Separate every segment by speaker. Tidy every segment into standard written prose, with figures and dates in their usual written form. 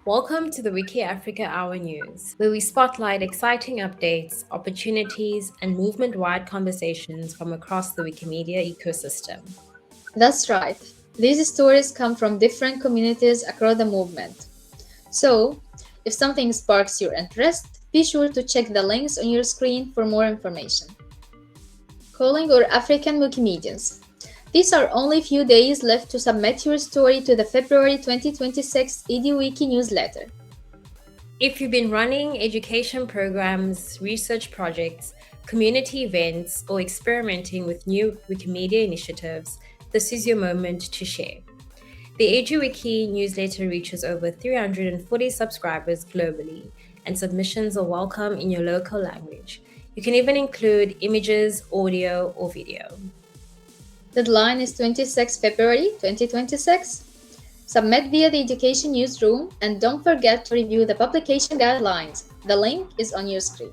Speaker 1: Welcome to the WikiAfrica Hour News, where we spotlight exciting updates, opportunities, and movement-wide conversations from across the Wikimedia ecosystem.
Speaker 2: That's right. These stories come from different communities across the movement. So, if something sparks your interest, be sure to check the links on your screen for more information. Calling our African Wikimedians. These are only few days left to submit your story to the February 2026 EduWiki newsletter.
Speaker 1: If you've been running education programs, research projects, community events, or experimenting with new Wikimedia initiatives, this is your moment to share. The EduWiki newsletter reaches over 340 subscribers globally, and submissions are welcome in your local language. You can even include images, audio, or video.
Speaker 2: Deadline is 26 February 2026. Submit via the Education Newsroom and don't forget to review the publication guidelines. The link is on your screen.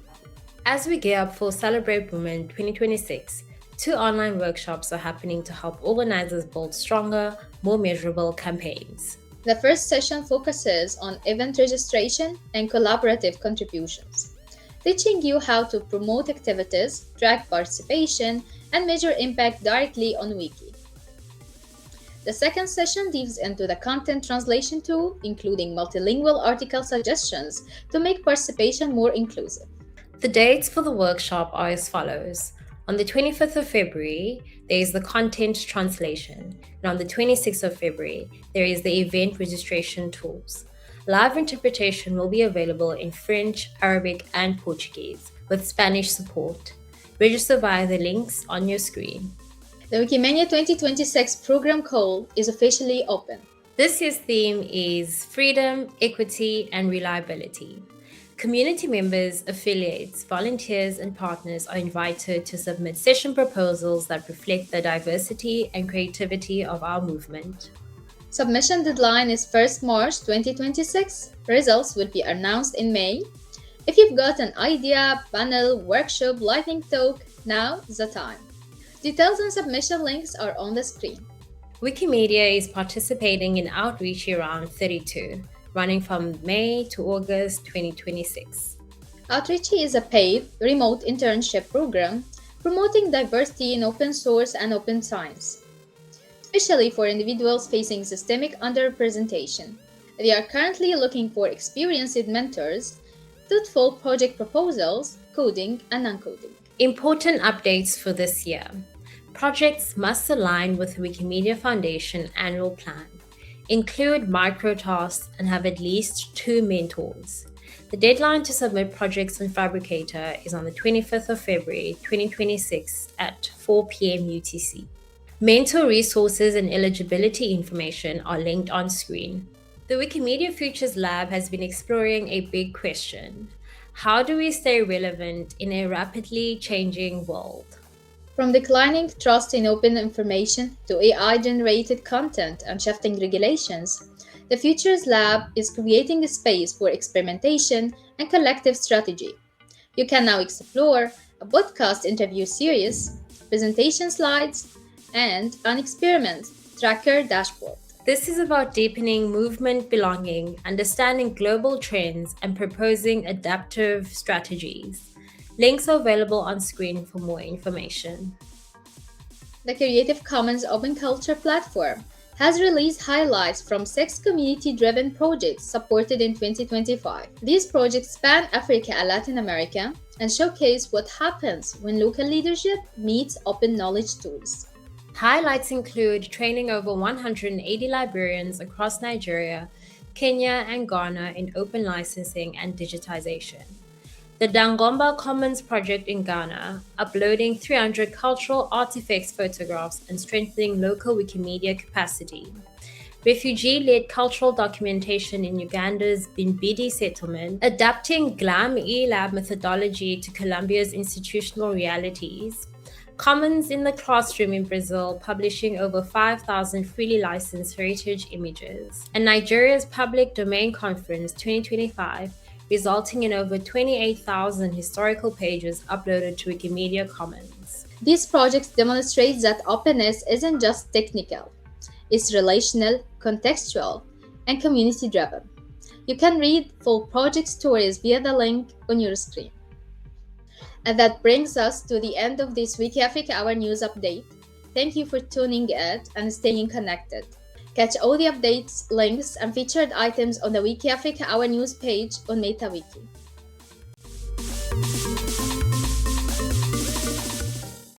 Speaker 1: As we gear up for Celebrate Women 2026, 2 online workshops are happening to help organizers build stronger, more measurable campaigns.
Speaker 2: The first session focuses on event registration and collaborative contributions, teaching you how to promote activities, track participation, and measure impact directly on Wiki. The second session dives into the content translation tool, including multilingual article suggestions to make participation more inclusive.
Speaker 1: The dates for the workshop are as follows. On the 25th of February, there is the content translation, and on the 26th of February, there is the event registration tools. Live interpretation will be available in French, Arabic, and Portuguese, with Spanish support. Register via the links on your screen.
Speaker 2: The Wikimedia 2026 program call is officially open.
Speaker 1: This year's theme is freedom, equity, and reliability. Community members, affiliates, volunteers, and partners are invited to submit session proposals that reflect the diversity and creativity of our movement.
Speaker 2: Submission deadline is 1st March 2026. Results will be announced in May. If you've got an idea, panel, workshop, lightning talk, now is the time. Details and submission links are on the screen.
Speaker 1: Wikimedia is participating in Outreach Around 32, running from May to August 2026.
Speaker 2: Outreach is a paid, remote internship program promoting diversity in open source and open science, especially for individuals facing systemic underrepresentation. They are currently looking for experienced mentors, thoughtful project proposals, coding and non-coding.
Speaker 1: Important updates for this year. Projects must align with the Wikimedia Foundation annual plan, include microtasks, and have at least 2 mentors. The deadline to submit projects on Fabricator is on the 25th of February 2026 at 4 p.m. UTC. Mentor resources and eligibility information are linked on screen. The Wikimedia Futures Lab has been exploring a big question. How do we stay relevant in a rapidly changing world?
Speaker 2: From declining trust in open information to AI-generated content and shifting regulations, the Futures Lab is creating a space for experimentation and collective strategy. You can now explore a podcast interview series, presentation slides, and an experiment tracker dashboard.
Speaker 1: This is about deepening movement belonging, understanding global trends, and proposing adaptive strategies. Links are available on screen for more information.
Speaker 2: The Creative Commons Open Culture platform has released highlights from 6 community-driven projects supported in 2025. These projects span Africa and Latin America and showcase what happens when local leadership meets open knowledge tools.
Speaker 1: Highlights include training over 180 librarians across Nigeria, Kenya, and Ghana in open licensing and digitization. The Dangomba Commons project in Ghana, uploading 300 cultural artifacts photographs and strengthening local Wikimedia capacity. Refugee-led cultural documentation in Uganda's Bimbidi settlement, adapting GLAM e-lab methodology to Colombia's institutional realities. Commons in the classroom in Brazil, publishing over 5,000 freely licensed heritage images. And Nigeria's Public Domain Conference 2025, resulting in over 28,000 historical pages uploaded to Wikimedia Commons.
Speaker 2: These projects demonstrate that openness isn't just technical, it's relational, contextual, and community-driven. You can read full project stories via the link on your screen. And that brings us to the end of this WikiAfrica Hour news update. Thank you for tuning in and staying connected. Catch all the updates, links, and featured items on the WikiAfrica Hour news page on MetaWiki.